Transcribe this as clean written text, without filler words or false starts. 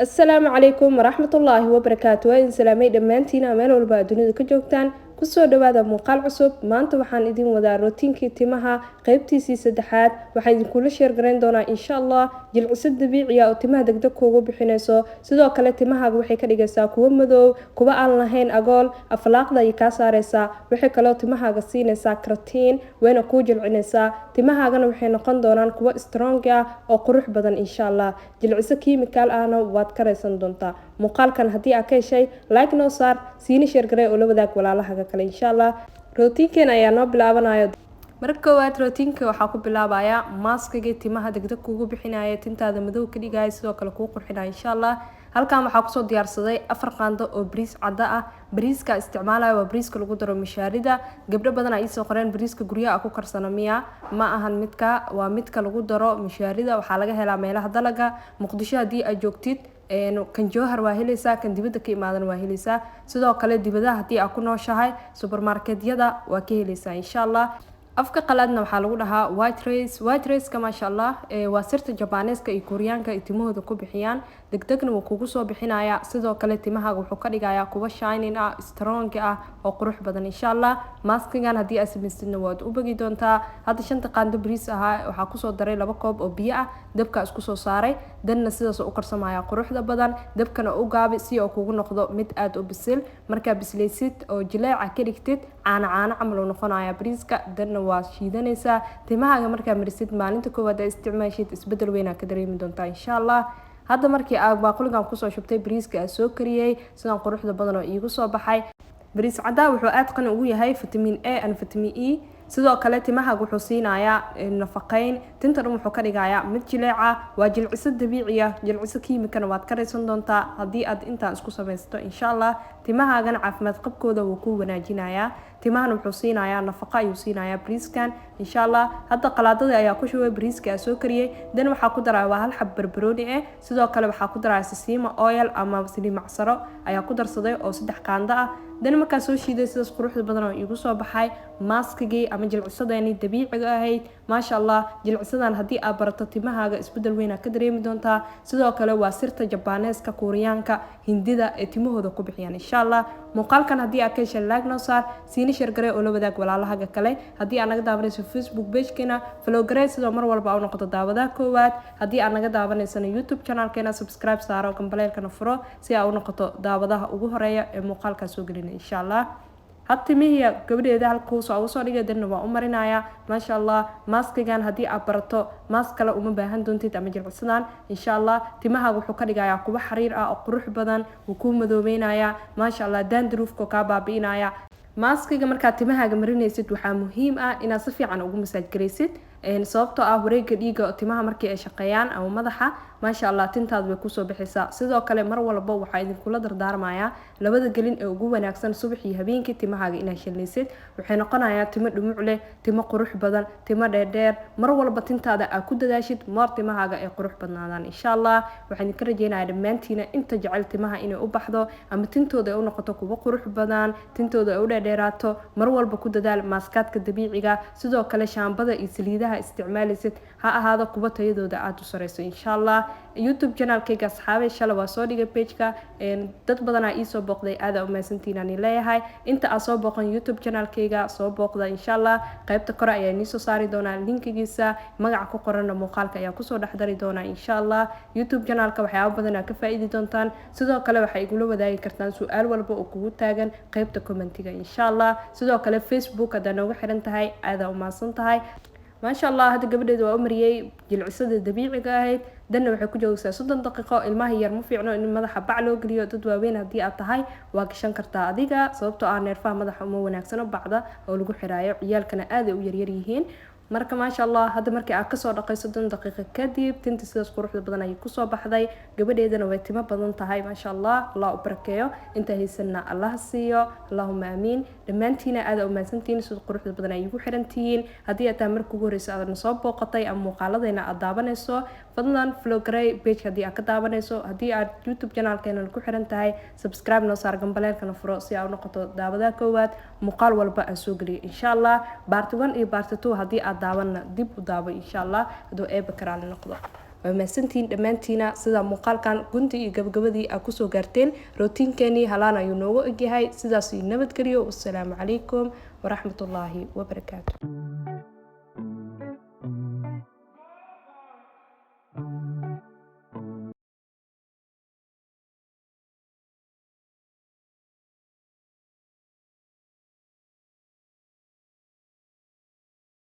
السلام عليكم ورحمة الله وبركاته وإن سلامي دمانتينا meel walba dunida ka joogtaan kusoo dhawaada muuqaal cusub maanta waxaan idin wadaa rootinkii timaha qaybtiisii saddexaad waxaan idinkula sheer garayn doonaa insha Allah jilciso dabiici ah oo timaha degdeg kuugu bixinayso sidoo kale timahaaga waxay ka dhigaysaa kuwo madow kuwa aan lahayn agool aflaaqda ay ka saaraysaa waxay kaloo timahaaga siinaysaa keratin wayna kuu jilcinaysaa timahaagana waxay noqon doonaan kuwo strong ah oo qurux badan insha Allah jilciso kiimikaal ahna waad ka raysan doontaa muuqaalkan haddii aad ka heshay like noo saar siina sheer garay oo la wadaag walaalaha kale insha Allah rootinkeen ayaa noo bilaabanayo marka koowaad rootinka waxaa ku bilaabayaa maaskiga timaha degdeg kuugu bixinaya tintaada madow ka dhigaya sidoo kale kuu qurxinaya insha Allah halkan waxaa kusoo diyaarsaday 4 qaando oo bariis cadda ah bariiska isticmaalayo waa bariiska lagu daro mishaarida gabdho badan ay soo qoreen bariiska guryaha ku karsana miya ma ahan midka waa midka lagu daro mishaarida waxaa laga helaa meelaha dalaga muqdisho hadii ay joogtid kan joohar waa helaysaa kan dibadda ka imaadan waa helaysaa sidoo kale dibadaha hadii aad ku nooshahay supermarketyada waa ka helaysaa insha Allah afka qalaadna waxaa lagu dhahaa white rice ka masha Allah waa sirta Japaneeska iyo Koreaanka ay timahooda ku bixiyaan degdegna wuu kugu soo bixinayaa sidoo kale timahaaga wuxuu ka dhigayaa kuwa shining ah strong ah oo qurux badan insha Allah maskigan hadii aad sameysatidna waad u bagi doontaa hadda 5 qaando bariis ah waxaa ku soo daray 2 koob oo biyo ah dabka isku soo saaray danna sidaas u karsamaya quruxda badan dabkana u gaabi si uu kugu noqdo mid aad u bisil marka bisleysid oo jileeca ka dhigtid caana camal uu noqonaya bariiska danna waa shiidanaysaa timahaaga markaa marisid maalinta koowaad ay isticmaashid isbedel weyn ka dareemi doontaa insha Allah hadda markii aad baaquligan ku soo shubtay bariiska aan soo kariyay sidaan quruxda badan oo iigu soo baxay bariis cadda wuxuu aad qani ugu yahay vitamin A and vitamin E sidoo kale timahaaga wuxuu siinayaa nafaqeyn tinta dhan wuxuu ka dhigayaa mid jileeca waa jilciso dabiici ah jilciso kiimikana waad ka raysan doontaa haddii aad intaan isku samaysto insha Allah timahaagana caafimaad qabkooda wuu ku wanaajinayaa timahana wuxuu siinayaa nafaqo ayuu siinayaa bariiskan insha Allah hadda qalaadada ayaa ku shubay bariiska aan soo kariyay dan waxaa ku daraa waa hal xab barbarooni ah sidoo kale waxaa ku daraa sesame oil ama saliid macsaro ayaa ku darsaday oo 3 qaando ah dan markaa soo shiiday sidaas quruxda badan oo iigu soo baxay maskigii ama jilcisadani dabiiciga ahayd maasha Allah jilcisadan hadii aad barato timahaaga isbedel weyn ka dareemi doontaa sidoo kale waa sirta Japaneeska Koreaanka Hindida ee timahooda ku bixiyaan insha Allah muuqaalkan hadii aad ka heshay like noo saar siina sheer garay oo la wadaag walaalaha kale hadii aad naga daawanayso Facebook page-keena follow garay sidoo mar walba u noqoto daawadaha koowaad hadii aad naga daawanayso YouTube channel-keena subscribe saaro gambaleelkana furo si aad u noqoto daawadaha ugu horeeya ee muuqaalka soo gelina insha Allah hatimiya gabadheeda halka soo dhigay dadna waa u marinaya maasha Allah maskigan hadii aad barato mask kale uma baahan doontid ama jilcisadan insha Allah timahaaga wuxuu ka dhigayaa kuwa xariir ah oo qurux badan uu ku madoobeynaya maasha Allah dandruufka ka baabiinaya maskiga marka timahaaga marinaysid waxaa muhiim ah inaad si fiican ugu masaaj gareysid sababtoo ah wareegga dhiiga timaha markii ay shaqeeyaan ama madaxa maasha Allah tintaadu way ku soo bixaysaa sidoo kale mar walba waxa idin kula dardaarmayaa labada gelin ee ugu wanaagsan subax iyo habeenkii timahaaga inaad shilaysid waxay noqonayaa timo dhumuc leh timo qurux badan timo dheer mar walba tintaada aad ku dadaashid mar timahaaga ay qurux badnaadaan insha Allah waxaan idin ka rajeynayaa dhammaantiina inta jecel timaha inay u baxdo ama tintooda ay u noqoto kuwa qurux badan tintooda ay u dheeraato mar walba ku dadaal maaskaadka dabiiciga sidoo kale shaambada iyo saliidaha isticmaalaysid ha ahaado kuwa tayadooda aad u sareyso insha Allah YouTube channel-kayga asxaabay shalay waa soo dhigay page-ka dad badan ay soo booqday aad u mahadsantiin aan leeyahay inta aad soo booqan YouTube channel-kayga soo booqda insha Allah qaybta kore ayaa inii soo saari doonaa linkigiisa magaca ku qoran muuqaalka ayaa kusoo dhaxdari doonaa insha Allah YouTube channel-ka waxyaabo badan aad ka faa'iidi doontaan sidoo kale waxay igula wadaagi kartaan su'aal walba oo kugu taagan qaybta commentiga insha Allah sidoo kale Facebook hadda nooga xiran tahay aad u mahadsan tahay maasha Allah hadda gabadheedu waa u mariyay jilcisada dabiiciga ahayd danna waxay ku joogaysaa 30 daqiiqo ilmaha yar ma fiicno in madaxa bac loo geliyo dad waaweyn hadii aad tahay waa gashan kartaa adiga sababtoo ah neerfaha madaxa uma wanaagsano bacda oo lagu xiraayo ciyaalkana aad ay u yaryar yihiin marka maasha Allah hadda markii aad ka soo dhaqayso 30 daqiiqo kadib tinta sidaas quruxda badan ay ku soo baxday gabadheedana way timo badan tahay maasha Allah Allah u barakeeyo inta haysanna Allah siiyo Allahumma amiin dhammaantiina aad u mahadsantiin sida quruxda badan ay ugu xirantihiin hadii aad markii ugu horeyso aad soo booqatay ama muuqaaladeena aad daawanayso fadlan follow garay page hadii aad ka daawanayso hadii aad YouTube channel-keena ku xiran tahay subscribe noo saar gambaleelkana furo si aad u noqoto daawadaha koowaad muuqaal walba aan soo geliyo insha Allah part 1 iyo part 2 hadii aad daawana dib u daawo insha Allah haduu eeba karaali noqdo waa mahadsantiin dhammaantiina sida muuqaalkan gunti iyo gabagabadii aad kusoo gaarteen rootiinkeenii halaan ayuu noogu egyahay sidaas nabadgelyo. wassalaamu calaykum waraxmatullaahi wabarakaatu.